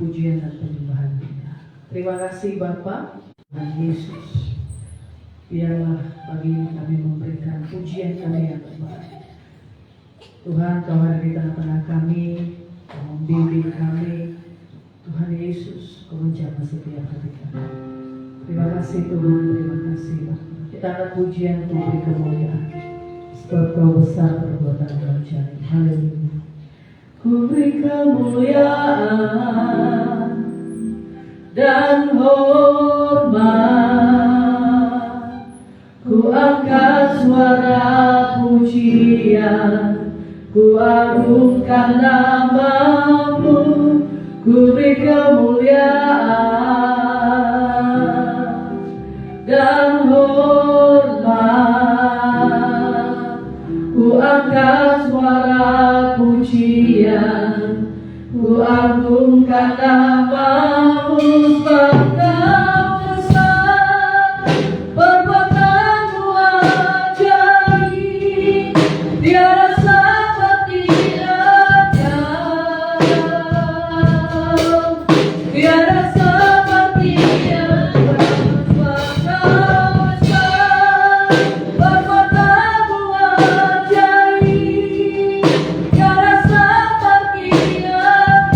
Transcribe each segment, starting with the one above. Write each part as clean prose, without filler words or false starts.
pujian dan penyembahan Dia. Terima kasih Bapa dan Yesus. Biarlah bagi kami memberikan pujian kami yang terbaik. Tuhan, Kau ada di tengah-tengah kami, Kau membimbing kami. Tuhan Yesus, Kau menjaga setiap hati kami. Terima kasih Tuhan, terima kasih Bapa. Kita akan pujian memberi kemuliaan. Sebab Kau besar perbuatan Kau jaya. Haleluya. Ku beri kemuliaan dan hormat. Ku angkat suara pujian, ku agungkan nama-Mu. Ku beri kemuliaan dan hormat. Ku angkat suara pujian, ku agungkan nama-Mu. Sebab Kau besar, perbuatan-Mu ajaib, tiada seperti Engkau, tiada seperti Engkau. Sebab Kau besar, perbuatan-Mu ajaib, tiada seperti Engkau.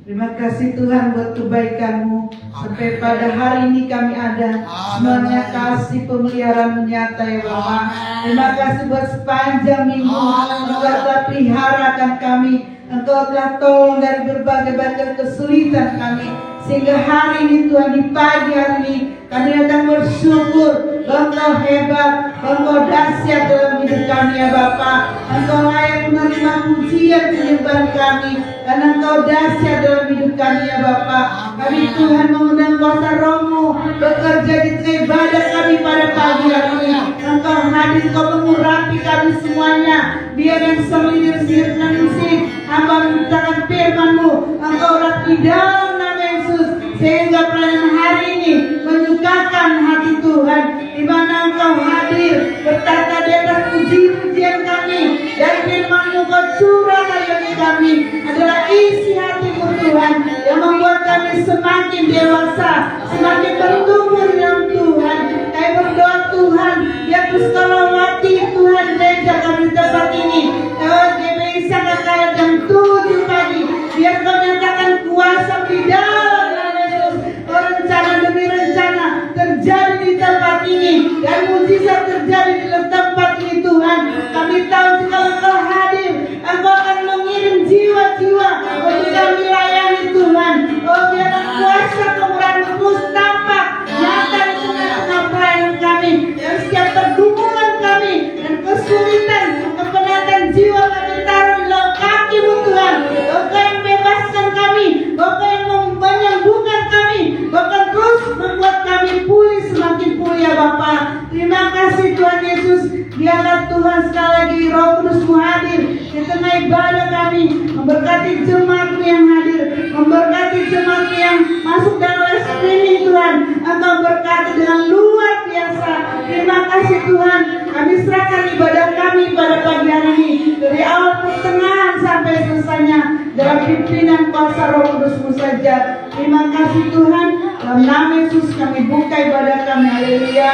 Terima kasih Tuhan buat kebaikan-Mu. Sampai pada hari ini kami ada. Semuanya kasih pemeliharaan menyata ya Bapak. Terima kasih buat sepanjang minggu. Engkau telah peliharakan kami. Engkau telah tolong dari berbagai kesulitan kami. Sehingga hari ini Tuhan, di pagi hari ini kami datang bersyukur. Engkau hebat, Engkau dahsyat dalam hidup kami ya Bapa. Engkau layak menerima pujian penyembahan kami, karena Engkau dahsyat dalam hidup kami ya Bapa. Kami Tuhan mengundang kuasa Roh-Mu bekerja di tengah ibadah kami pada pagi hari ini. Engkau hadir, Engkau mengurapi kami semuanya. Biar yang selidir dan musik, hamba memintakan firman-Mu. Engkau rapi dalam nama Yesus, sehingga pelayanan hari ini menyukakan hati Tuhan, di mana Engkau hadir bertata di atas puji-pujian kami, dan firman-Mu Kau curahkan bagi kami adalah isi hati-Mu Tuhan, yang membuat kami semakin dewasa, semakin bertumbuh dalam Tuhan. Kami berdoa Tuhan, biar Puskalawati Tuhan gereja kami di tempat ini, GBI Sangat Kaya jam 7 pagi, biar Kau nyatakan kuasa di dalam nama Yesus. Rencana demi rencana terjadi di tempat ini, dan mujizat terjadi di tempat ini Tuhan. Kami tahu jika Engkau hadir, Engkau akan mengirim jiwa-jiwa untuk kami layani Tuhan. Oh, biar kuasa kemurahan terus tampak nyata di tengah-tengah pelayanan kami, dan setiap pergumulan kami dan kesulitan kepenatan jiwa kami taruh di dalam kaki-Mu Tuhan. Engkau yang bebaskan kami, Engkau yang menyembuhkan kami, bahkan terus membuat kami pulih, semakin pulih ya Bapa. Terima kasih Tuhan Yesus. Biarlah Tuhan sekali lagi Roh Kudus-Mu hadir di tengah ibadah kami, memberkati jemaat-Mu yang hadir, memberkati jemaat yang masuk dalam live streaming Tuhan. Engkau berkati dengan luar biasa. Terima kasih Tuhan. Kami serahkan ibadah kami pada pagi hari ini, dari awal pertengahan sampai selesainya, dalam pimpinan kuasa Roh Kudus-Mu saja. Terima kasih Tuhan. Dalam nama Yesus kami buka ibadah kami. Haleluya.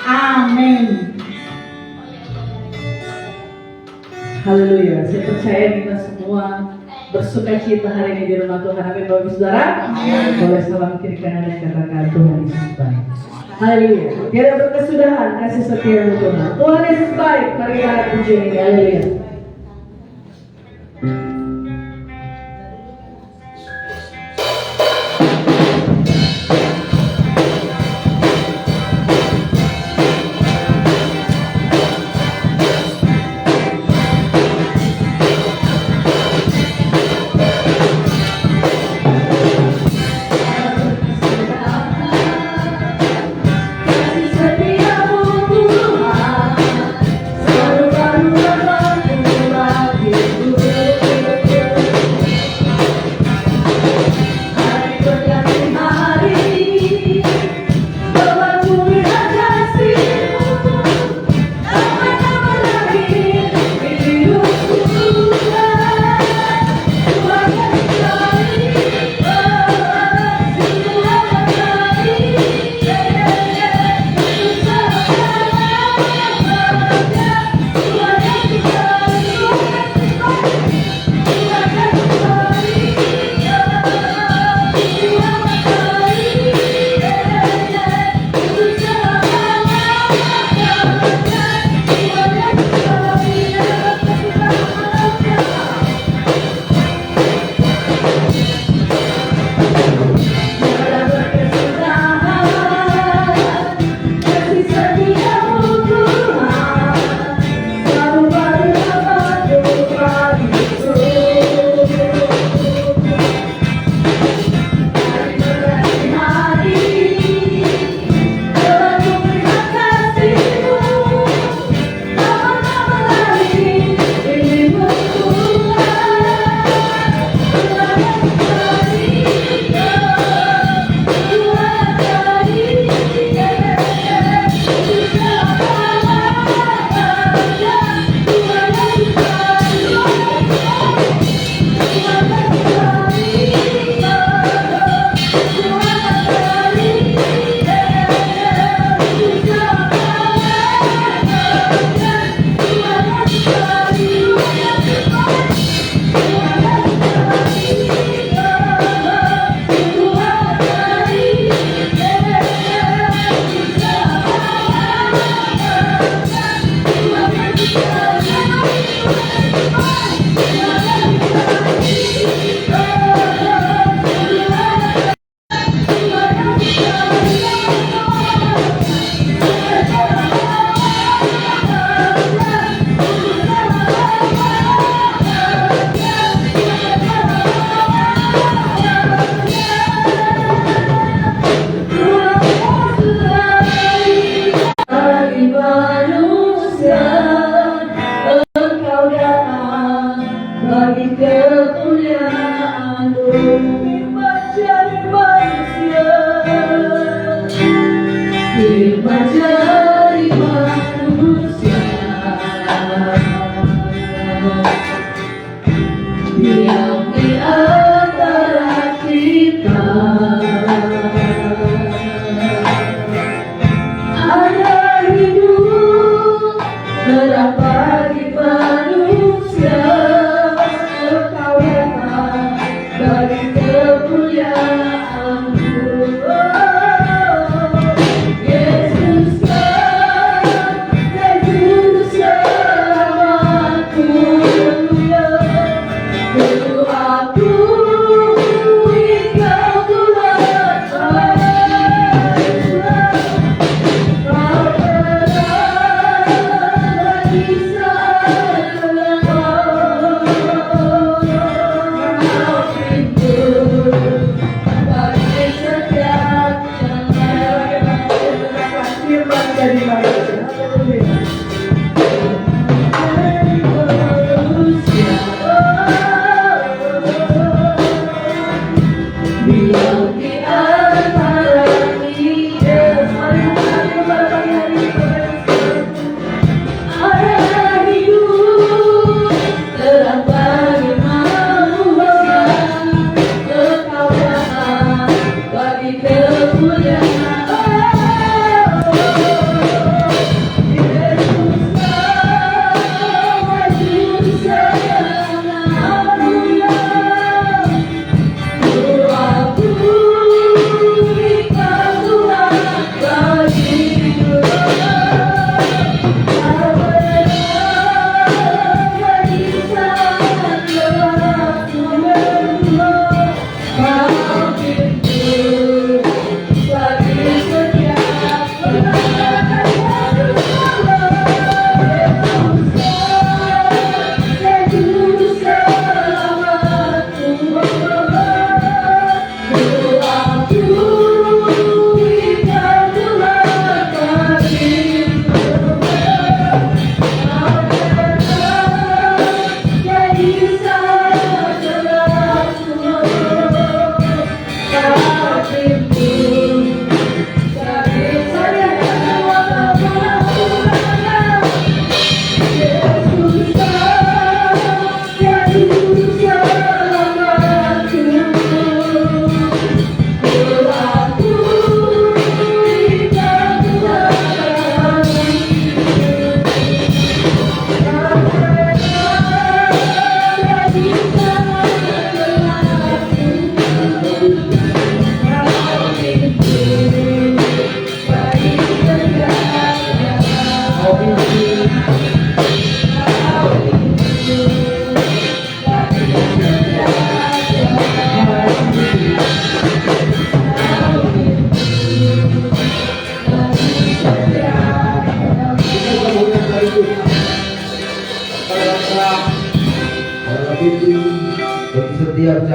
Amin. Haleluya. Saya percaya kita semua bersuka cita hari ini di rumah Tuhan. Amin. Bapak Saudara, boleh salam kiri kanan dan katakan Tuhan Yesus baik. Haleluya. Biar berkesudahan kasih setia Tuhan. Tuhan Yesus baik. Mari kita puji ini. Haleluya. Setiamu Tuhan, selalu baru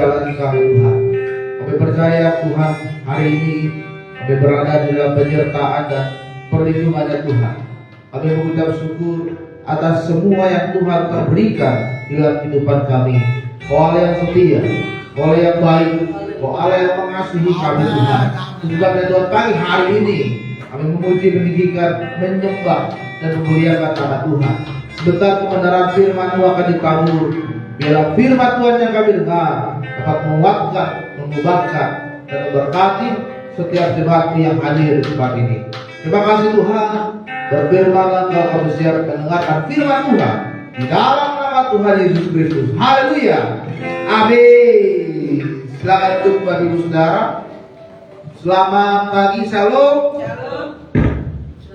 jalan kami Tuhan. Kami percaya Tuhan, hari ini kami berada dalam penyertaan dan perlindungan Tuhan. Kami mengucap syukur atas semua yang Tuhan telah berikan dalam kehidupan kami. Kau Allah yang setia, Kau Allah yang baik, Kau Allah yang mengasihi kami Tuhan. Juga Tuhan pagi hari ini kami memuji, meninggikan, menyembah dan memuliakan nama Tuhan. Sebentar kebenaran firman Tuhan akan dikabul. Biarlah firman Tuhan yang kami dengar dapat menguatkan, mengubahkan dan memberkati setiap jemaat yang hadir di tempat ini. Terima kasih Tuhan. Berfirmanlah kalau kami siap mendengarkan firman Tuhan di dalam nama Tuhan Yesus Kristus. Haleluya. Amin. Silakan duduk Bapak Ibu Saudara. Selamat pagi, Shalom.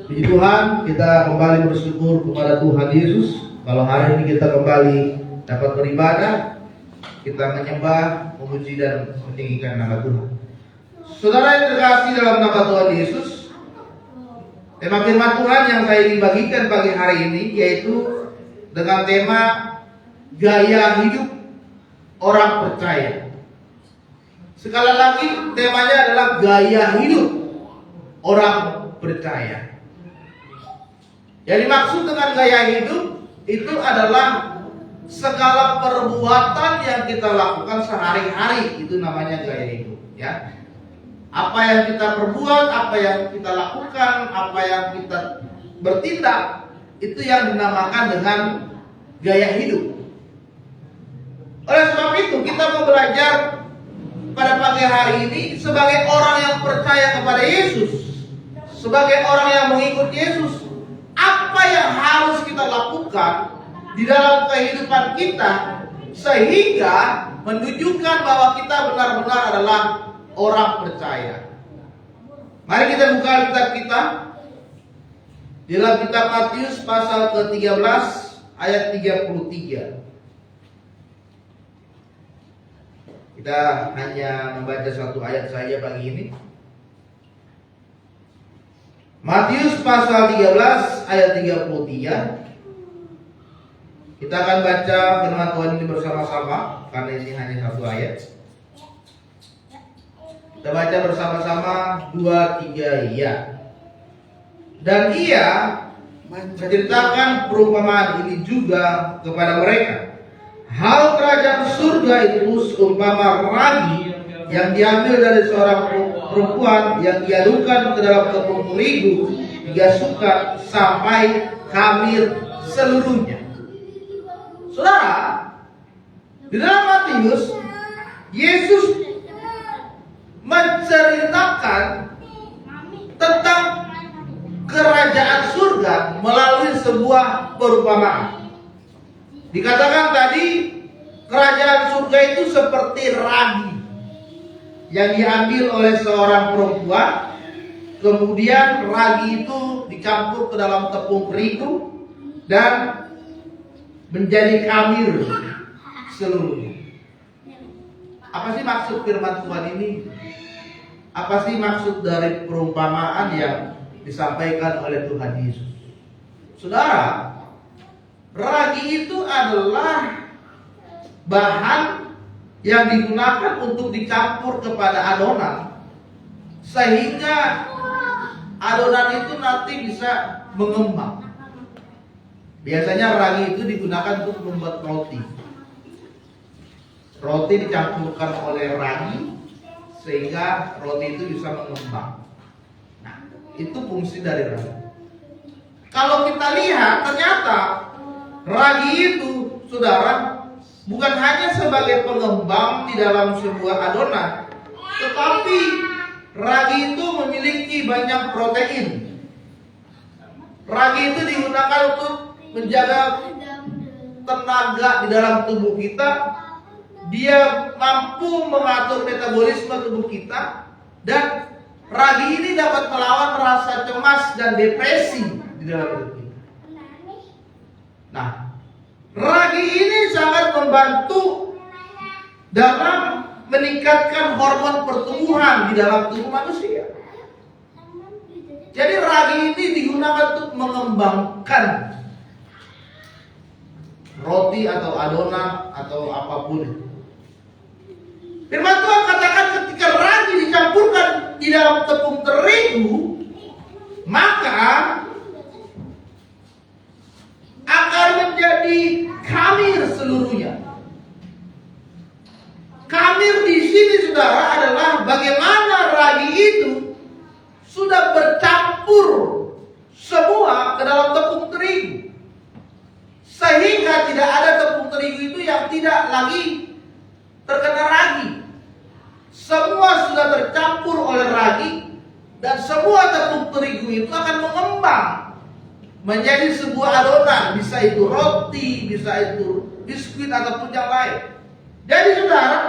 Puji Tuhan, kita kembali bersyukur kepada Tuhan Yesus. Kalau hari ini kita kembali dapat beribadah, kita menyembah, memuji dan meninggikan nama Tuhan. Saudara yang terkasih dalam nama Tuhan Yesus, tema firman Tuhan yang saya ingin bagikan pagi hari ini yaitu dengan tema gaya hidup orang percaya. Sekali lagi temanya adalah gaya hidup orang percaya. Yang dimaksud dengan gaya hidup itu adalah segala perbuatan yang kita lakukan sehari-hari, itu namanya gaya hidup, ya. Apa yang kita perbuat, apa yang kita lakukan, apa yang kita bertindak, itu yang dinamakan dengan gaya hidup. Oleh sebab itu kita mau belajar pada pagi hari ini sebagai orang yang percaya kepada Yesus, sebagai orang yang mengikut Yesus, apa yang harus kita lakukan di dalam kehidupan kita sehingga menunjukkan bahwa kita benar-benar adalah orang percaya. Mari kita buka kitab kita di dalam kitab Matius pasal ke-13 ayat 33. Kita hanya membaca satu ayat saja pagi ini. Matius pasal 13 ayat 33. Kita akan baca firman Tuhan ini bersama-sama karena ini hanya satu ayat. Kita baca bersama-sama 2, 3 ya. Dan ia menceritakan perumpamaan ini juga kepada mereka. Hal kerajaan surga itu seumpama ragi yang diambil dari seorang perempuan yang diadukan ke dalam tepung terigu 3 sukat sampai khamir seluruhnya. Saudara, di dalam Matius, Yesus menceritakan tentang kerajaan surga melalui sebuah perumpamaan. Dikatakan tadi kerajaan surga itu seperti ragi yang diambil oleh seorang perempuan, kemudian ragi itu dicampur ke dalam tepung terigu dan menjadi khamir seluruhnya. Apa sih maksud firman Tuhan ini? Apa sih maksud dari perumpamaan yang disampaikan oleh Tuhan Yesus? Saudara, ragi itu adalah bahan yang digunakan untuk dicampur kepada adonan sehingga adonan itu nanti bisa mengembang. Biasanya ragi itu digunakan untuk membuat roti. Roti dicampurkan oleh ragi sehingga roti itu bisa mengembang. Nah, itu fungsi dari ragi. Kalau kita lihat ternyata ragi itu, saudara, bukan hanya sebagai pengembang di dalam sebuah adonan, tetapi ragi itu memiliki banyak protein. Ragi itu digunakan untuk menjaga tenaga di dalam tubuh kita. Dia mampu mengatur metabolisme tubuh kita, dan ragi ini dapat melawan rasa cemas dan depresi di dalam tubuh kita. Nah, ragi ini sangat membantu dalam meningkatkan hormon pertumbuhan di dalam tubuh manusia. Jadi ragi ini digunakan untuk mengembangkan roti atau adonan atau apapun. tepung terigu, maka akan menjadi khamir seluruhnya. Khamir di sini saudara adalah bagaimana ragi itu sudah bercampur semua ke dalam tepung terigu, sehingga tidak ada tepung terigu itu yang tidak lagi terkena ragi. Semua sudah tercampur oleh ragi, dan semua tepung terigu itu akan mengembang menjadi sebuah adonan, bisa itu roti, bisa itu biskuit ataupun yang lain. Jadi saudara,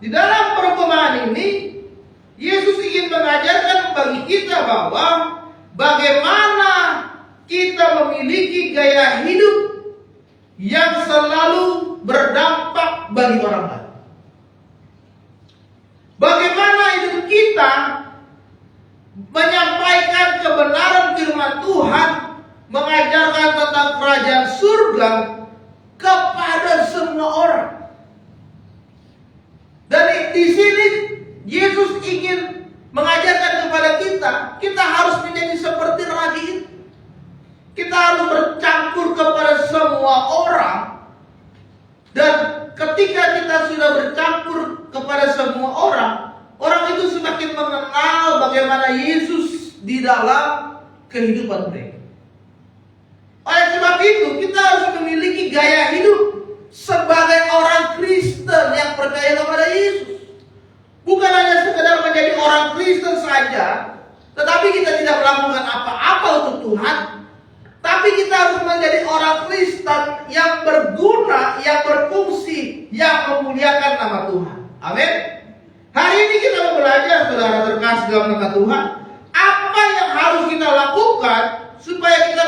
di dalam perumpamaan ini Yesus ingin mengajarkan bagi kita bahwa bagaimana kita memiliki gaya hidup yang selalu berdampak bagi orang lain. Bagaimana hidup kita menyampaikan kebenaran firman Tuhan, mengajarkan tentang kerajaan surga kepada semua orang. Dan di sini Yesus ingin mengajarkan kepada kita harus menjadi seperti ragi itu. Kita harus bercampur kepada semua orang. Dan ketika kita sudah bercampur kepada semua orang, orang itu semakin mengenal bagaimana Yesus di dalam kehidupan mereka. Oleh sebab itu, kita harus memiliki gaya hidup sebagai orang Kristen yang percaya kepada Yesus. Bukan hanya sekedar menjadi orang Kristen saja, tetapi kita tidak melakukan apa-apa untuk Tuhan. Tapi kita harus menjadi orang Kristen yang berguna, yang berfungsi, yang memuliakan nama Tuhan. Amin. Hari ini kita mau belajar, saudara terkasih dalam nama Tuhan, apa yang harus kita lakukan supaya kita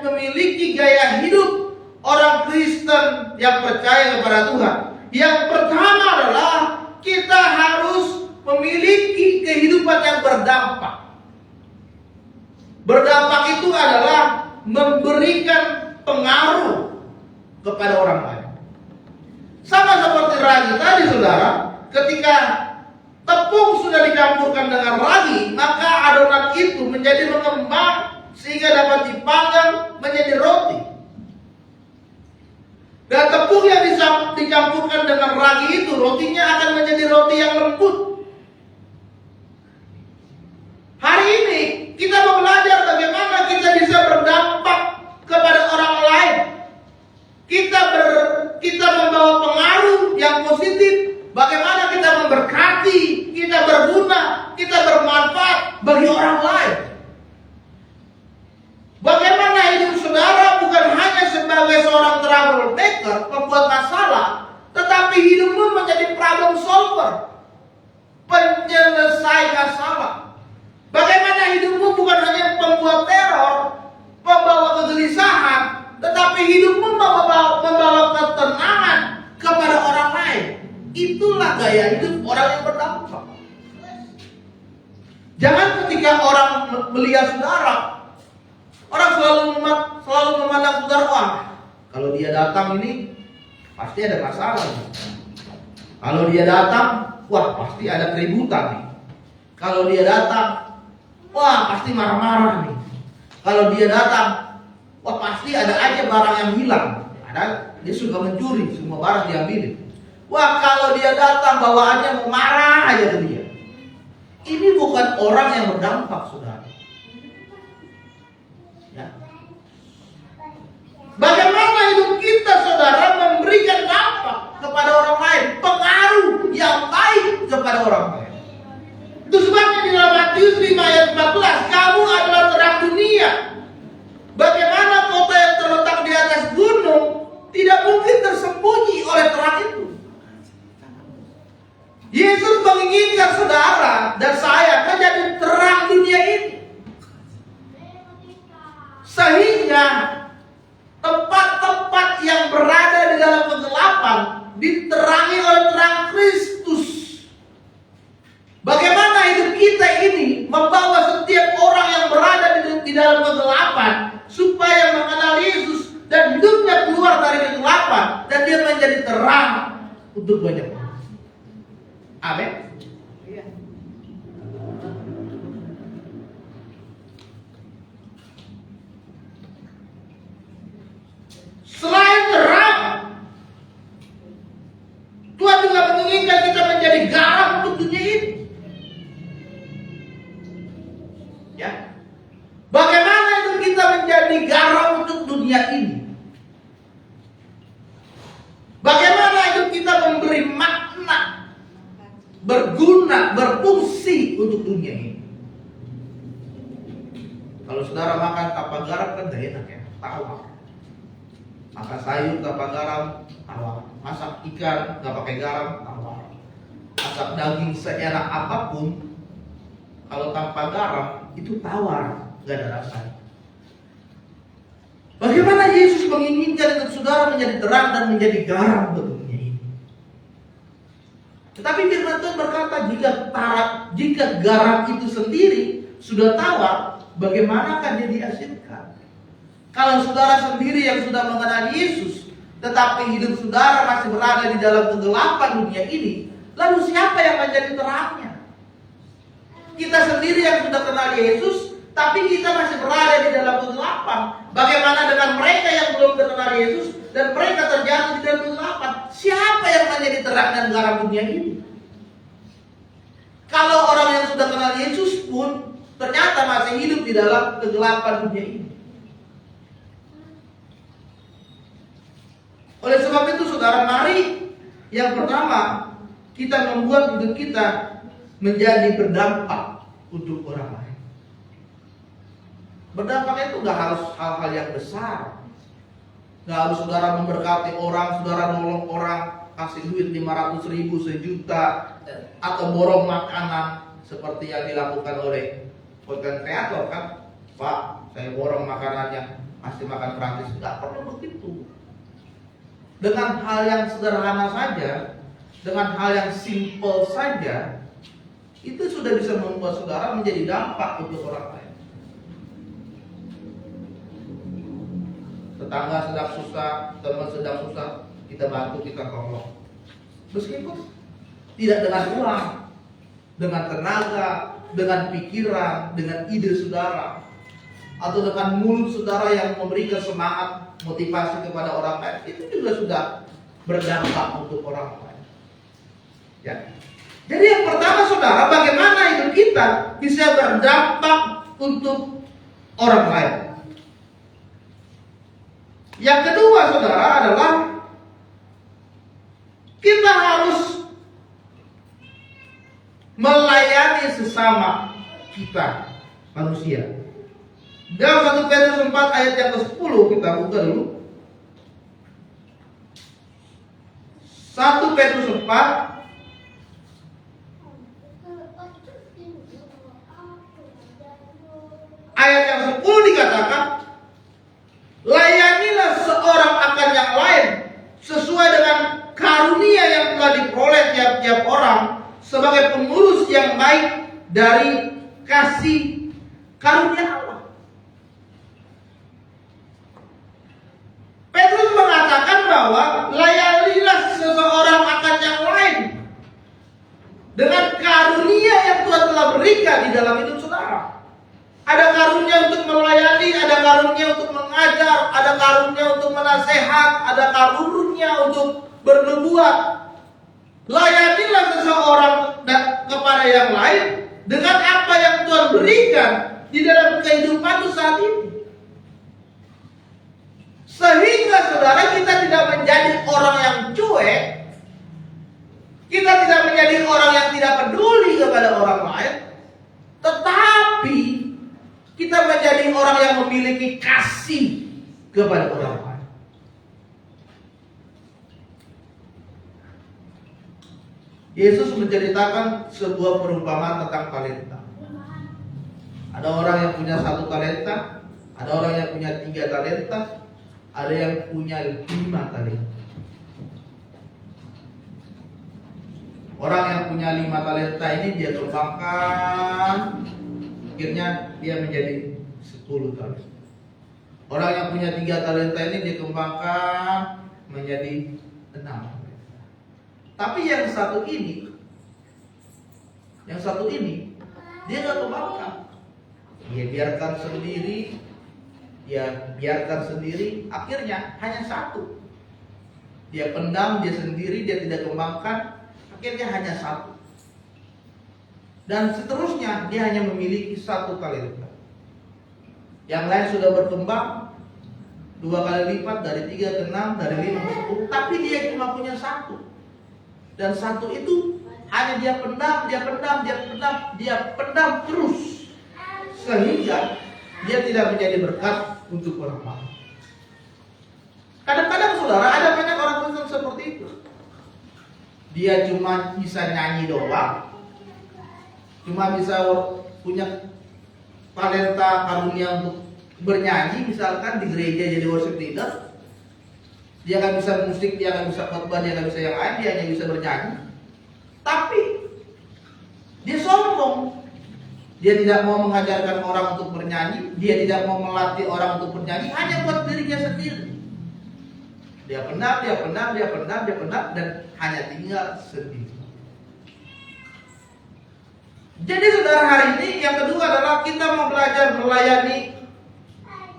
memiliki gaya hidup orang Kristen yang percaya kepada Tuhan. Yang pertama adalah kita harus memiliki kehidupan yang berdampak. Berdampak itu adalah memberikan pengaruh kepada orang lain. Sama seperti ragi tadi saudara, ketika tepung sudah dicampurkan dengan ragi, maka adonan itu menjadi mengembang sehingga dapat dipanggang menjadi roti. Dan tepung yang dicampurkan dengan ragi itu, rotinya akan menjadi roti yang lembut. Hari ini kita mau belajar bagaimana kita bisa berdampak kepada orang lain. Kita membawa pengaruh yang positif. Bagaimana kita memberkati, kita berguna, kita bermanfaat bagi orang lain. Bagaimana hidup saudara bukan hanya sebagai seorang troublemaker, pembuat masalah, tetapi hidupmu menjadi problem solver, penyelesai masalah. Bagaimana hidupmu bukan hanya pembuat teror, pembawa kegelisahan, tetapi hidupmu membawa ketenangan kepada orang lain. Itulah gaya hidup orang yang berdampak. Jangan ketika orang melihat saudara, orang selalu memandang saudara, wah, kalau dia datang ini pasti ada masalah. Kalau dia datang, wah pasti ada keributan nih. Kalau dia datang, wah pasti marah-marah nih. Kalau dia datang, wah pasti ada aja barang yang hilang. Ada, dia suka mencuri, semua barang diambilin. Wah kalau dia datang bawaannya mau marah aja ke dia. Ini bukan orang yang berdampak saudara. Ya. Bagaimana hidup kita saudara memberikan dampak kepada orang lain, pengaruh yang baik kepada orang lain. Itu sebabnya di dalam Matius 5 ayat 14, kamu adalah terang dunia. Bagaimana kota yang terletak di atas gunung tidak mungkin tersembunyi oleh terang itu. Yesus menginginkan saudara dan saya menjadi terang dunia ini. Sehingga tempat-tempat yang berada di dalam kegelapan diterangi oleh terang Kristus. Bagaimana hidup kita ini membawa setiap orang yang berada di dalam kegelapan supaya mengenal Yesus dan hidupnya keluar dari kegelapan dan dia menjadi terang untuk banyak orang. Amin. berguna, berfungsi untuk dunia ini. Kalau saudara makan tanpa garam kan gak enak ya, tawar. Makan sayur tanpa garam, tawar. Masak ikan gak pakai garam, tawar. Masak daging seenak apapun, kalau tanpa garam itu tawar, gak ada rasanya. Bagaimana Yesus menginginkan untuk saudara menjadi terang dan menjadi garam bagi dunia ini. Tetapi firman Tuhan berkata, jika garam itu sendiri sudah tawar, bagaimanakah dia diasinkan? Kalau saudara sendiri yang sudah mengenal Yesus, tetapi hidup saudara masih berada di dalam kegelapan dunia ini, lalu siapa yang menjadi terangnya? Kita sendiri yang sudah kenal Yesus, tapi kita masih berada di dalam kegelapan. Bagaimana dengan mereka yang belum kenal Yesus dan mereka terjatuh di dalam kegelapan? Siapa yang menjadi terang dan garam dunia ini? Kalau orang yang sudah kenal Yesus pun ternyata masih hidup di dalam kegelapan dunia ini. Oleh sebab itu saudara, mari yang pertama kita membuat hidup kita menjadi berdampak untuk orang lain. Berdampak itu gak harus hal-hal yang besar. Gak harus saudara memberkati orang, saudara nolong orang, kasih duit 500.000, 1 juta, atau borong makanan seperti yang dilakukan oleh konten kreator kan. Pak, saya borong makanannya, kasih makan gratis. Gak perlu begitu. Dengan hal yang sederhana saja, dengan hal yang simple saja, itu sudah bisa membuat saudara menjadi dampak untuk orang lain. Tetangga sedang susah, teman sedang susah, kita bantu, kita tolong. Meskipun tidak dengan uang, dengan tenaga, dengan pikiran, dengan ide saudara, atau dengan mulut saudara yang memberikan semangat, motivasi kepada orang lain, itu juga sudah berdampak untuk orang lain. Ya. Jadi yang pertama saudara, bagaimana hidup kita bisa berdampak untuk orang lain. Yang kedua saudara adalah kita harus melayani sesama kita manusia. Dalam 1 Petrus 4 ayat yang ke-10 kita buka dulu. 1 Petrus 4 ayat yang 10 dikatakan, layanilah seorang akan yang lain sesuai dengan karunia yang telah diperoleh tiap-tiap orang sebagai pengurus yang baik dari kasih karunia Allah. Petrus mengatakan bahwa layanilah seseorang akan yang lain dengan karunia yang Tuhan telah berikan di dalam hidup saudara. Ada karunia untuk melayani, ada karunia untuk mengajar, ada karunia untuk menasehat, ada karunia untuk bernubuat. Layanilah seseorang kepada yang lain dengan apa yang Tuhan berikan di dalam kehidupan saat ini. Sehingga saudara kita tidak menjadi orang yang cuek, kita tidak menjadi orang yang tidak peduli kepada orang lain, tetapi kita menjadi orang yang memiliki kasih kepada orang lain. Yesus menceritakan sebuah perumpamaan tentang talenta. Ada orang yang punya 1 talenta, ada orang yang punya 3 talenta, ada yang punya 5 talenta. Orang yang punya 5 talenta ini dia kembangkan, akhirnya dia menjadi 10 talenta. Orang yang punya 3 talenta ini dikembangkan menjadi 6 talenta. Tapi yang satu ini dia nggak kembangkan. Dia biarkan sendiri, akhirnya hanya 1. Dia pendam dia sendiri, dia tidak kembangkan, akhirnya hanya 1. Dan seterusnya dia hanya memiliki 1 talenta. Yang lain sudah berkembang 2 kali lipat, dari 3 ke 6, dari 5 ke 10, tapi dia cuma punya 1. Dan 1 itu hanya dia pendam, dia pendam terus, sehingga dia tidak menjadi berkat untuk orang lain. Kadang-kadang saudara, ada banyak orang Kristen seperti itu. Dia cuma bisa nyanyi doang, cuma bisa punya talenta karunia untuk bernyanyi, misalkan di gereja jadi worship leader. Dia nggak bisa musik, dia nggak bisa khotbah, dia nggak bisa yang lain, dia hanya bisa bernyanyi. Tapi dia sombong. Dia tidak mau mengajarkan orang untuk bernyanyi, dia tidak mau melatih orang untuk bernyanyi, hanya buat dirinya sendiri. Dia pendam, dan hanya tinggal sendiri. Jadi saudara, hari ini yang kedua adalah kita mau belajar melayani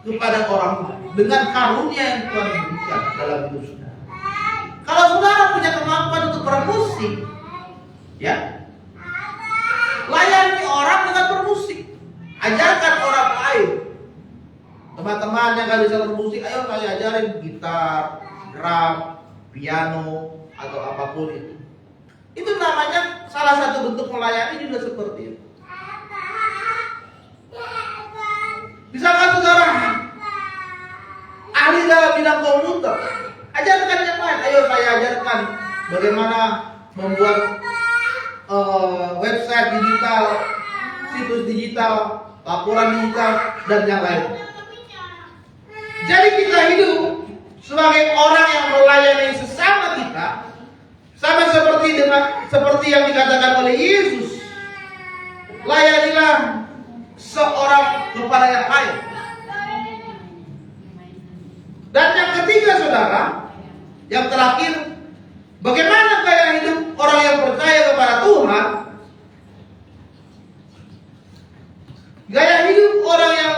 kepada orang lain dengan karunia yang Tuhan berikan dalam hidup saudara. Kalau saudara punya kemampuan untuk bermusik, ya, layani orang dengan bermusik. Ajarkan orang lain. Teman-teman yang gak bisa bermusik, ayo saya ajarin gitar, drum, piano, atau apapun itu. Itu namanya salah satu bentuk melayani juga seperti itu. Misalkan saudara ahli dalam bidang komputer, ajarkan yang lain. Ayo saya ajarkan bagaimana membuat website digital, situs digital, laporan digital, dan yang lain. Jadi kita hidup sebagai orang yang melayani sesama kita, sama seperti yang dikatakan oleh Yesus. Layanilah seorang kepada yang lain. Dan yang ketiga saudara, yang terakhir, bagaimana gaya hidup orang yang percaya kepada Tuhan? Gaya hidup orang yang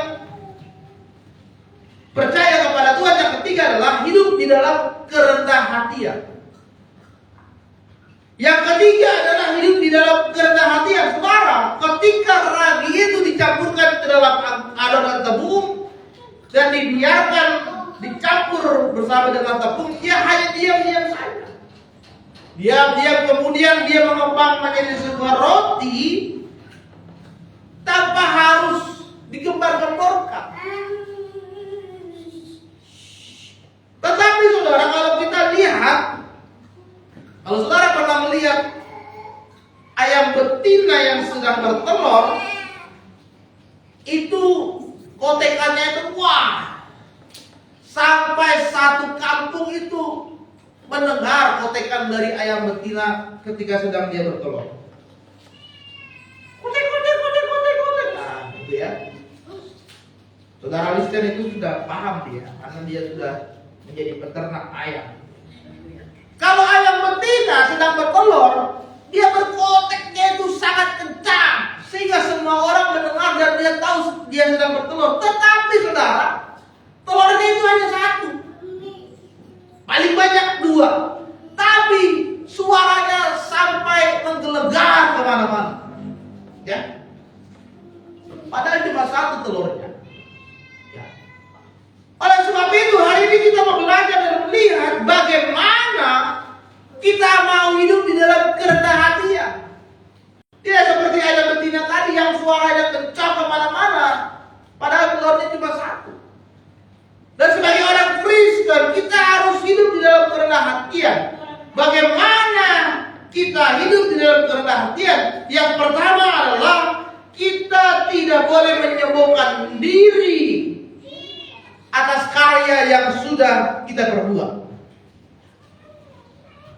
percaya kepada Tuhan yang ketiga adalah hidup di dalam kerendahan hatian. Yang ketiga adalah hidup di dalam kerendahan hatian. Saudara, ketika ragi itu dicampurkan ke dalam adonan tepung dan dibiarkan dicampur bersama dengan tepung, dia hanya diam-diam saja. Diam-diam kemudian dia mengembang menjadi sebuah roti tanpa harus digembar-gemborkan. Tetapi saudara, kalau kita lihat, kalau saudara pernah melihat ayam betina yang sedang bertelur, itu kotekannya itu wah, sampai satu kampung itu mendengar kotekan dari ayam betina ketika sedang dia bertelur. Kotek. Nah, gitu ya. Saudara Kristen itu sudah paham dia, karena dia sudah menjadi peternak ayam. Kalau ayam betina sedang bertelur, dia berkoteknya itu sangat kencang, sehingga semua orang mendengar dan dia tahu dia sedang bertelur. Tetapi saudara, telurnya itu hanya satu, paling banyak dua, tapi suaranya sampai menggelegar kemana-mana, ya. Padahal cuma satu telurnya. Ya. Oleh sebab itu hari ini kita mau belajar dan melihat bagaimana kita mau hidup di dalam kerendahan hatian. Tidak seperti ayam betina tadi yang suaranya kencang kemana-mana, padahal telurnya cuma satu. Dan sebagai orang Kristen, kita harus hidup di dalam kerendahan hatian. Bagaimana kita hidup di dalam kerendahan hatian? Yang pertama adalah kita tidak boleh menyombongkan diri atas karya yang sudah kita perbuat.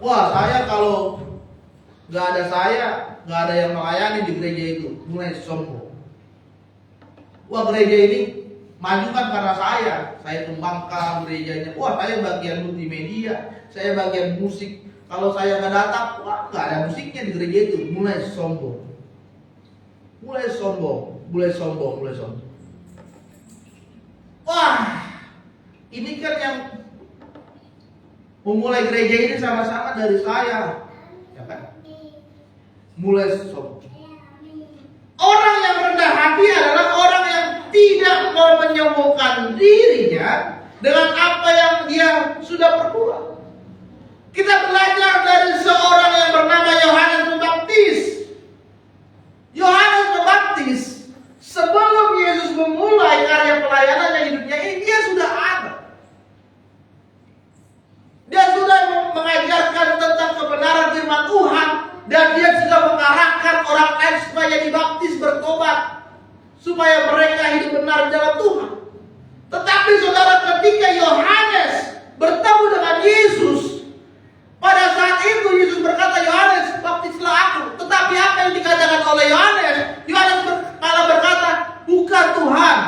Wah, saya kalau gak ada saya, gak ada yang melayani di gereja itu, mulai sombong. Wah, gereja ini maju kan karena saya kembangkan gerejanya. Wah, saya bagian multimedia, saya bagian musik. Kalau saya gak datang, wah, gak ada musiknya di gereja itu, mulai sombong. Wah, ini kan yang memulai gereja ini sama-sama dari saya, ya kan? Mulai sombong. Orang yang rendah hati adalah orang yang tidak mau menyombongkan dirinya dengan apa yang dia sudah perbuat. Kita belajar dari seorang yang bernama Yohanes Pembaptis. mencoba mengarahkan orang lain supaya dibaptis, bertobat, supaya mereka hidup benar di dalam Tuhan. Tetapi saudara, ketika Yohanes bertemu dengan Yesus, pada saat itu Yesus berkata, Yohanes, baptislah aku. Tetapi apa yang dikatakan oleh Yohanes? Yohanes malah berkata, bukan Tuhan,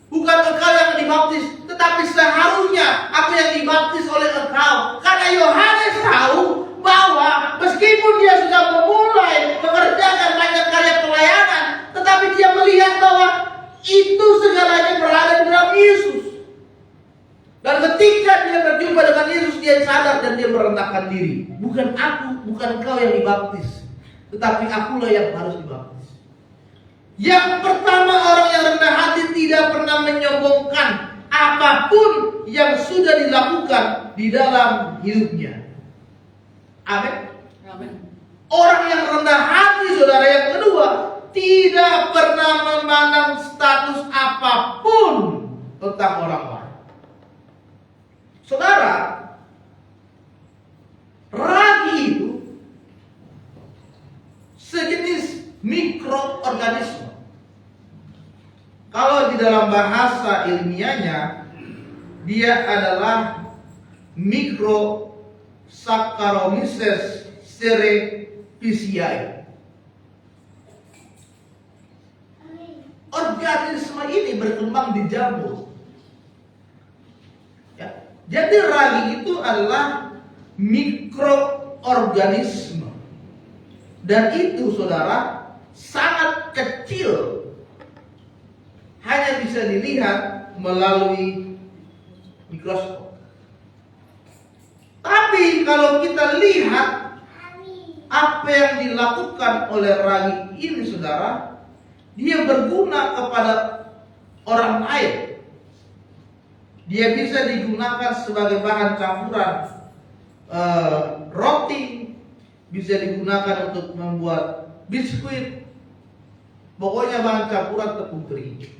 bukan engkau yang dibaptis, tetapi seharusnya aku yang dibaptis oleh engkau. Karena Yohanes tahu bahwa meskipun dia sudah memulai mengerjakan banyak karya pelayanan, tetapi dia melihat bahwa itu segalanya berada di dalam Yesus. Dan ketika dia berjumpa dengan Yesus, dia sadar dan dia merendahkan diri. Bukan aku, bukan engkau yang dibaptis, tetapi akulah yang harus dibaptis. Yang pertama, orang yang rendah hati tidak pernah menyombongkan apapun yang sudah dilakukan di dalam hidupnya. Amin. Amin. Orang yang rendah hati, saudara, yang kedua, tidak pernah memandang status apapun tentang orang lain. Saudara, ragi itu sejenis mikroorganisme. Kalau di dalam bahasa ilmiahnya, dia adalah Saccharomyces cerevisiae. Organisme ini berkembang di jamur. Ya. Jadi ragi itu adalah mikroorganisme. Dan itu, saudara, sangat kecil. Hanya bisa dilihat melalui mikroskop. Tapi kalau kita lihat apa yang dilakukan oleh ragi ini, saudara, dia berguna kepada orang lain. Dia bisa digunakan sebagai bahan campuran roti, bisa digunakan untuk membuat biskuit, pokoknya bahan campuran tepung terigu.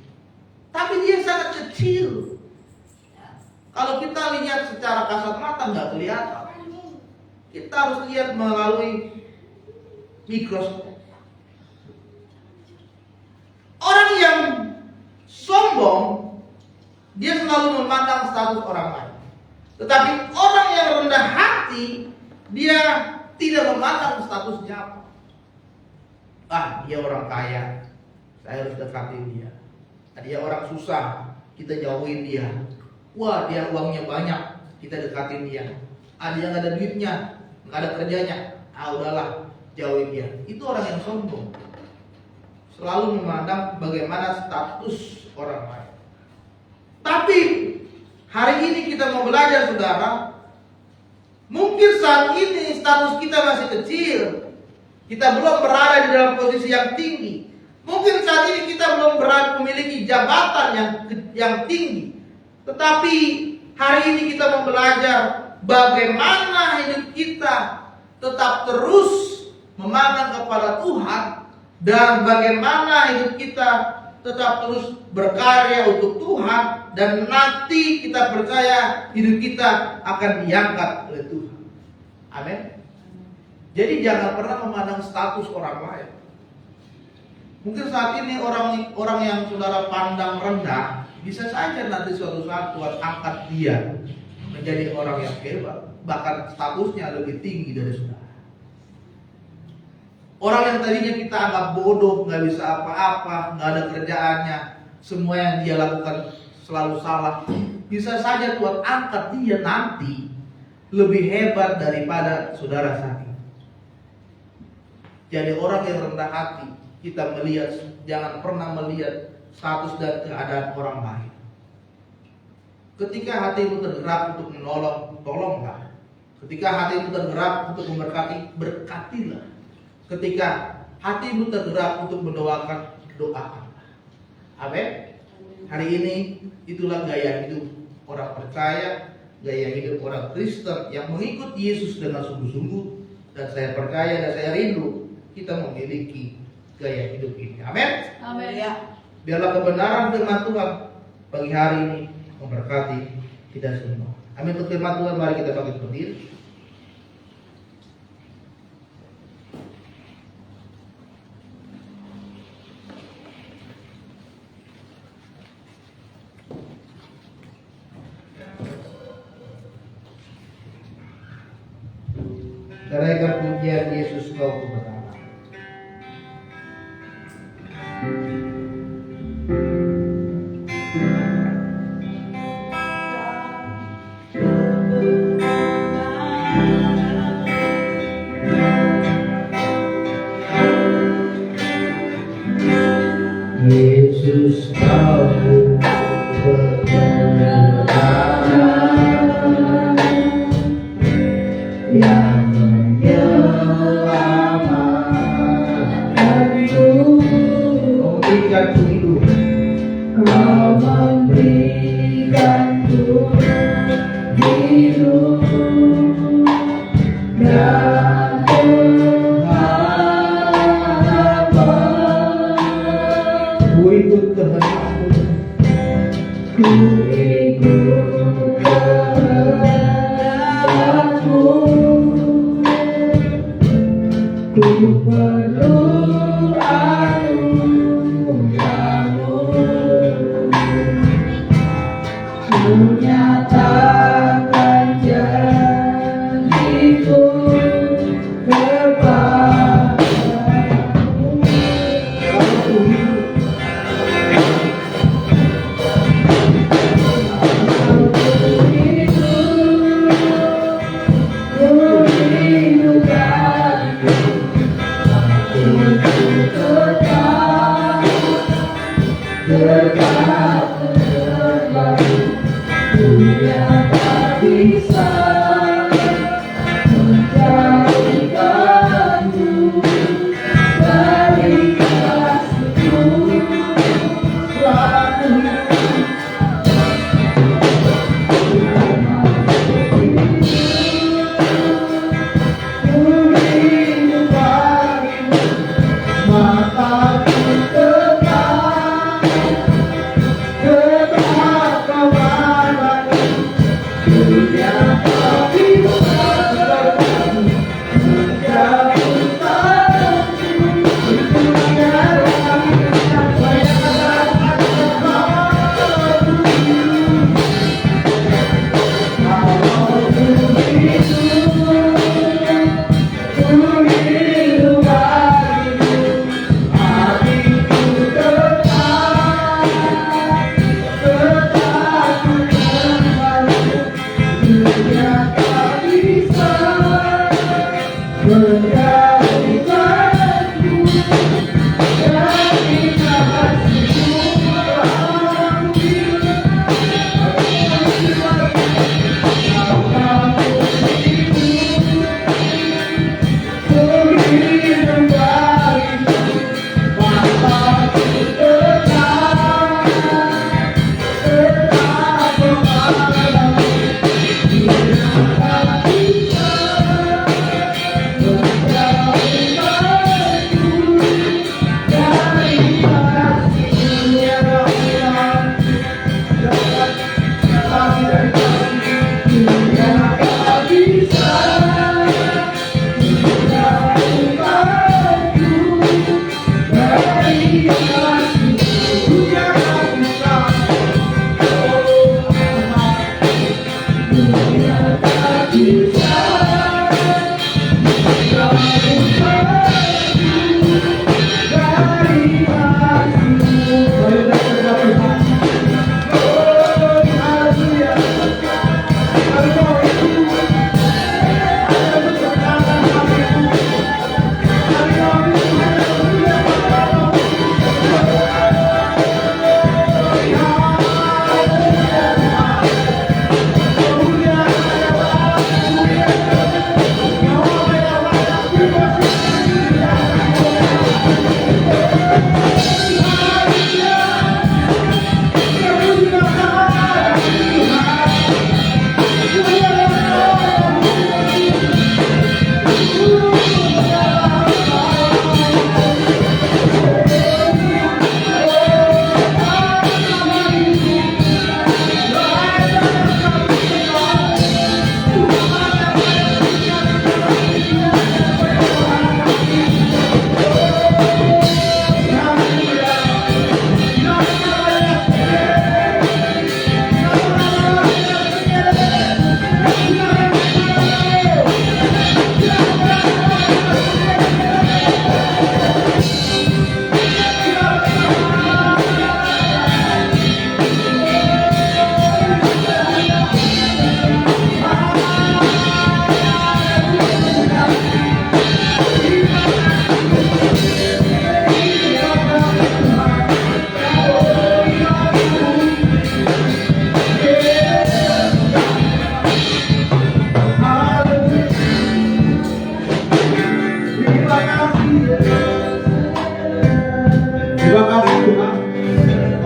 Tapi dia sangat kecil. Kalau kita lihat secara kasat mata nggak kelihatan. Kita harus lihat melalui mikroskop. Orang yang sombong, dia selalu memandang status orang lain. Tetapi orang yang rendah hati, dia tidak memandang statusnya apa. Dia orang kaya, saya harus dekatin dia. Dia orang susah, kita jauhin dia. Wah, dia uangnya banyak, kita dekatin dia. Dia nggak ada duitnya, nggak ada kerjanya, udahlah, jauhin dia. Itu orang yang sombong, selalu memandang bagaimana status orang lain. Tapi hari ini kita mau belajar, saudara. Mungkin saat ini status kita masih kecil, kita belum berada di dalam posisi yang tinggi. Mungkin saat ini kita belum berada memiliki jabatan yang tinggi. Tetapi hari ini kita mau belajar bagaimana hidup kita tetap terus memandang kepada Tuhan, dan bagaimana hidup kita tetap terus berkarya untuk Tuhan, dan nanti kita percaya hidup kita akan diangkat oleh Tuhan. Amin. Jadi jangan pernah memandang status orang lain. Mungkin saat ini orang yang saudara pandang rendah, bisa saja nanti suatu saat Tuhan angkat dia menjadi orang yang hebat, bahkan statusnya lebih tinggi dari saudara. Orang yang tadinya kita anggap bodoh, nggak bisa apa-apa, nggak ada kerjaannya, semua yang dia lakukan selalu salah, bisa saja Tuhan angkat dia nanti lebih hebat daripada saudara saat ini. Jadi orang yang rendah hati, kita melihat, jangan pernah melihat status dan keadaan orang lain. Ketika hatimu tergerak untuk menolong, tolonglah. Ketika hatimu tergerak untuk memberkati, berkatilah. Ketika hatimu tergerak untuk mendoakan, doakan. Amin. Hari ini itulah gaya hidup orang percaya, gaya hidup orang Kristen yang mengikut Yesus dengan sungguh-sungguh. Dan saya percaya dan saya rindu kita memiliki gaya hidup ini. Amin. Amin. Ya. Biarlah kebenaran firman Tuhan pagi hari ini memberkati kita semua. Amin. Untuk firman Tuhan, mari kita bangkit berdiri. Kenaikan pujian Yesus kau pertama. Yesus kau pertama yang menyelamatkanku, memberikanku hidup, kau memberikanku hidup dan ku ikut kehendakmu, ku ikut kehendakmu, ku perlu anugerah.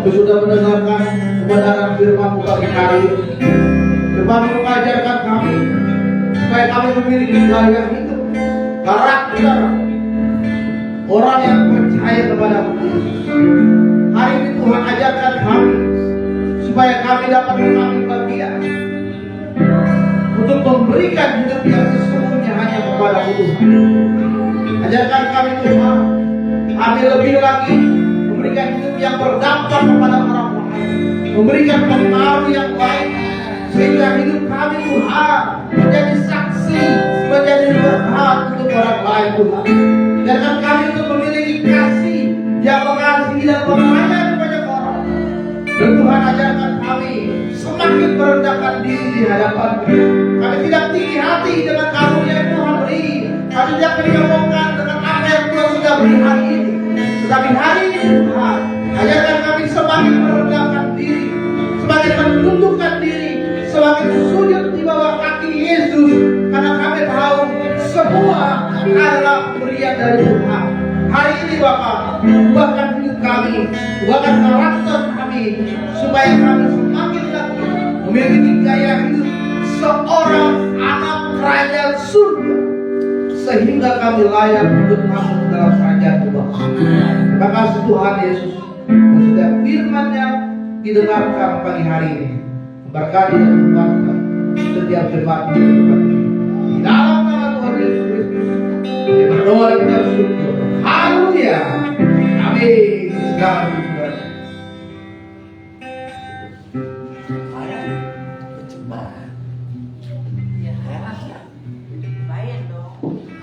Kami sudah mendengarkan kebenaran firman-Mu pagi hari ini. Firman-Mu mengajarkan kami supaya kami memiliki gaya hidup, karakter orang yang percaya kepada-Mu. Hari ini Tuhan ajarkan kami supaya kami dapat mengambil bagian untuk memberikan hidup yang sesungguhnya hanya kepada-Mu Tuhan. Ajarkan kami Tuhan, kami lebih lagi memberikan hidup yang berdampak kepada orang lain, memberikan pengaruh yang baik, sehingga hidup kami Tuhan menjadi saksi, menjadi berkat untuk orang lain Tuhan. Ajarkan kami untuk memiliki kasih yang mengasihi dan melayani banyak orang. Dan Tuhan ajarkan kami semakin merendahkan diri di hadapan-Mu. Kami tidak tinggi hati dengan karunia yang Tuhan beri. Kami tidak menyombongkan dengan apa yang Tuhan sudah beri hari ini. Tetapi hari ini Tuhan, ajarkan kami semakin merendahkan diri, semakin menundukkan diri, semakin sujud di bawah kaki Yesus. Karena kami tahu semua adalah pemberian dari Tuhan. Hari ini Bapak, ubahkan hidup kami, ubahkan karakter kami, supaya kami semakin lagi memiliki gaya hidup seorang anak kerajaan surga, sehingga kami layak untuk masuk dalam kerajaan Tuhan. Terima kasih Tuhan Yesus, dan setiap firman-Nya didengarkan pagi hari ini. Memberkati dan menguatkan setiap jemaat di tempat ini. Di dalam nama Tuhan Yesus Kristus, kami berdoa dan kita bersyukur. Haleluya. Amin. Segala puji.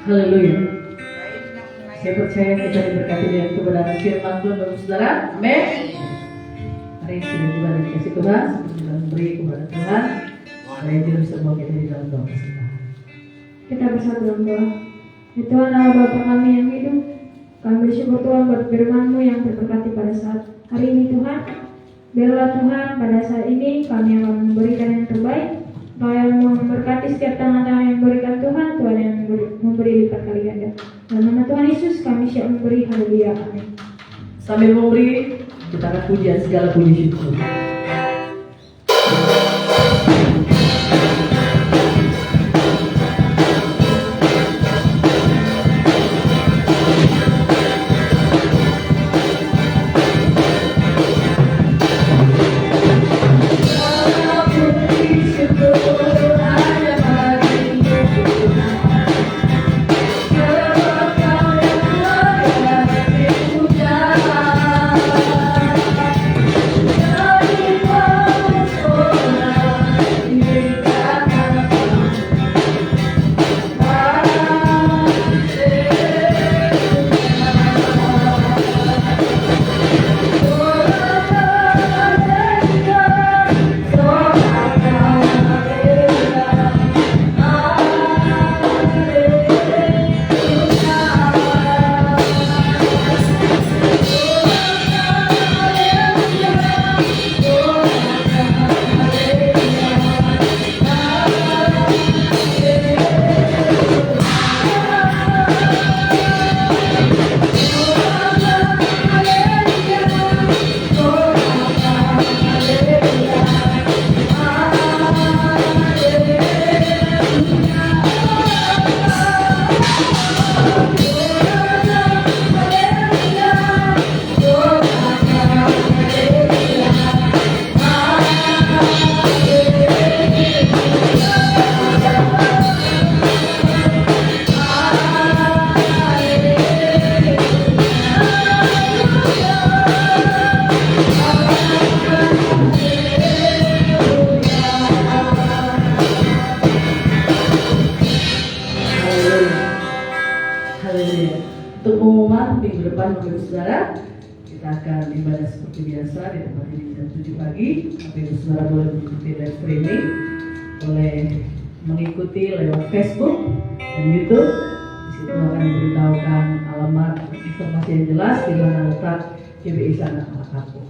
Haleluya. Saya percaya kita diberkati dengan kebenaran firman Tuhan Bapak Saudara. Amin. Hari ini sudah juga dikasih Tuhan, kita memberi kepada Tuhan. Hari ini bersama kita di dalam doa bersama. Kita bersatu dalam doa. Ya Tuhan Allah Bapa kami yang hidup, kami bersyukur Tuhan buat firman-Mu yang berberkati pada saat hari ini Tuhan. Biarlah Tuhan pada saat ini kami akan memberikan yang terbaik. Kau yang memberkati setiap tangan-tangan yang memberikan Tuhan, Tuhan yang memberi lipat kali ganda. Dalam nama Tuhan Yesus kami siap memberi. Haleluya. Amin. Sambil memberi, kita akan pujian segala puji syukur. Untuk pengumuman minggu depan Bapak Saudara, kita akan ibadah seperti biasa di tempat ini jam 7 pagi. Bapak Saudara boleh mengikuti live streaming, boleh mengikuti lewat Facebook dan YouTube. Di situ akan diberitahukan alamat informasi yang jelas di mana letak GBI Sana Alakapo.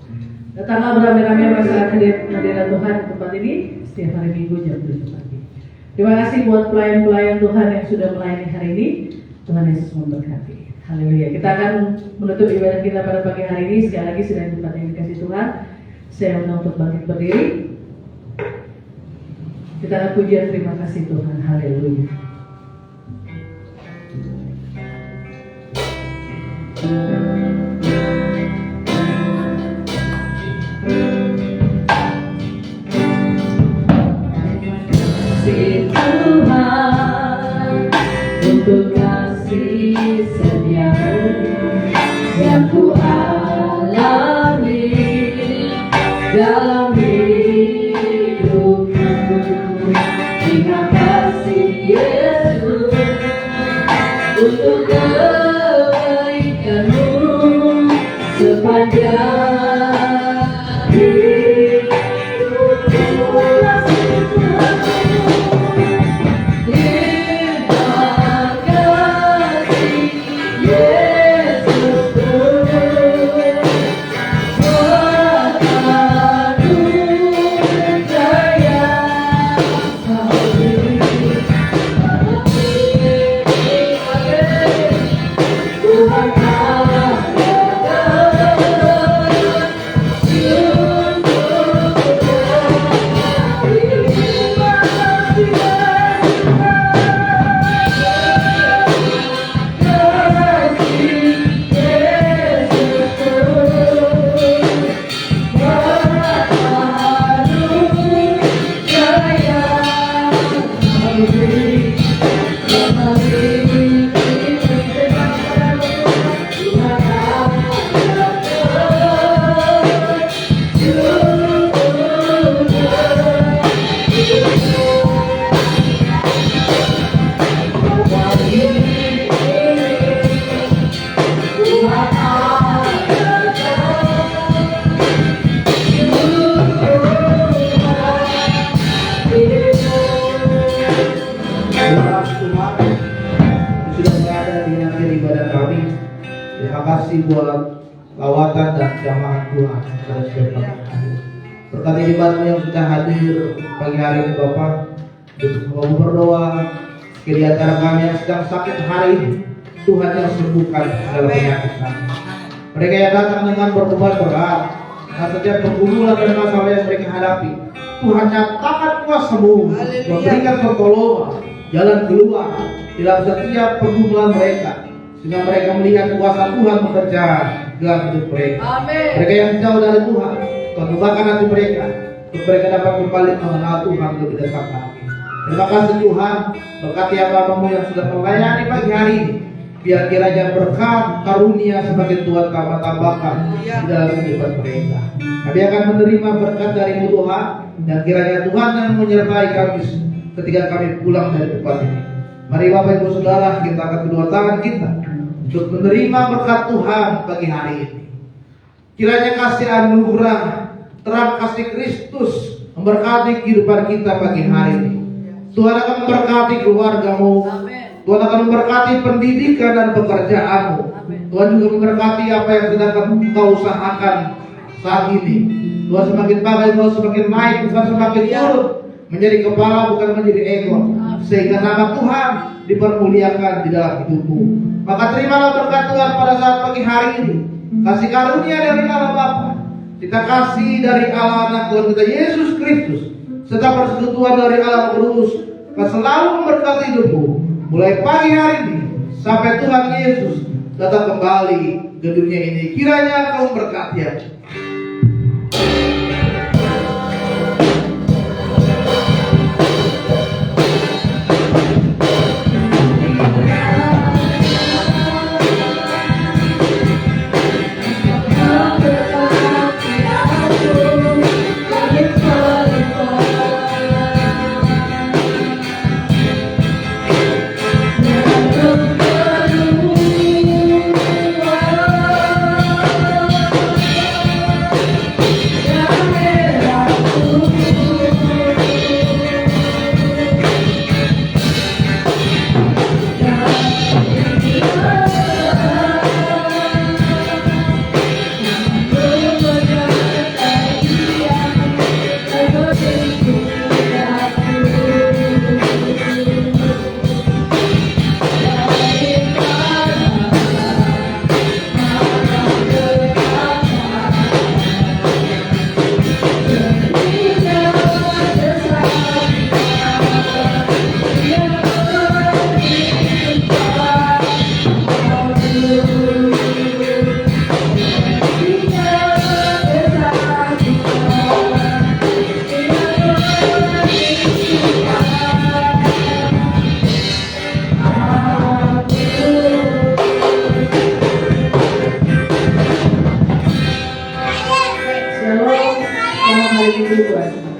Datanglah beramai-ramai merasakan kehadiran Tuhan di tempat ini setiap hari Minggu jam 7 pagi. Terima kasih buat pelayan-pelayan Tuhan yang sudah melayani hari ini. Tuhan Yesus memberkati. Haleluya. Kita akan menutup ibadah kita pada pagi hari ini. Sekali lagi sudah tempat yang dikasih Tuhan. Saya undang untuk bangkit berdiri. Kita akan pujian terima kasih Tuhan. Haleluya. Kasih Tuhan untuk kasih setiamu yang ku alami dalam hidupku. Terima kasih Yesus untuk kebaikanmu sepanjang hidupku. Terima kasih buat lawatan dan jamaah Tuhan pada setiap pagi hari. Berkat ibadah yang sudah hadir pagi hari ini Bapak, mau berdoa di antara kami yang sedang sakit hari ini, Tuhan yang sembuhkan segala penyakit kami. Mereka yang datang dengan berbeban berat, dan setiap pergumulan dan masalah yang mereka hadapi, Tuhan nyatakan kuasa-Mu, memberikan pertolongan, jalan keluar dalam setiap pergumulan mereka, sehingga mereka melihat kuasa Tuhan bekerja dalam hidup mereka. Amin. Mereka yang jauh dari Tuhan, Tuhan bukakan hati mereka, untuk mereka dapat kembali mengenal Tuhan lebih dekat lagi. Terima kasih Tuhan, berkati hamba-Mu yang sudah melayani pagi hari ini. Biar kiranya berkat karunia semakin Tuhan tambahkan di dalam kehidupan mereka. Kami akan menerima berkat dari Tuhan, dan kiranya Tuhan yang menyertai kami ketika kami pulang dari tempat ini. Mari Bapak Ibu Saudara, kita angkat kedua tangan kita untuk menerima berkat Tuhan pagi hari ini. Kiranya kasih anugerah terang kasih Kristus memberkati kehidupan kita pagi hari ini. Tuhan akan memberkati keluarga-Mu. Tuhan akan memberkati pendidikan dan pekerjaanmu. Tuhan juga memberkati apa yang sedang kau usahakan saat ini. Tuhan semakin baik, Tuhan semakin naik, Tuhan semakin turun menjadi kepala bukan menjadi ekor, sehingga nama Tuhan dipermuliakan di dalam hidupmu. Maka terimalah berkat Tuhan pada saat pagi hari ini. Kasih karunia dari Allah Bapa, kita kasih dari Allah Anak Tuhan kita Yesus Kristus, serta persekutuan dari Allah Kudus akan selalu memberkati hidupmu mulai pagi hari ini sampai Tuhan Yesus datang kembali ke dunia ini. Kiranya kau berkati. Tuhan.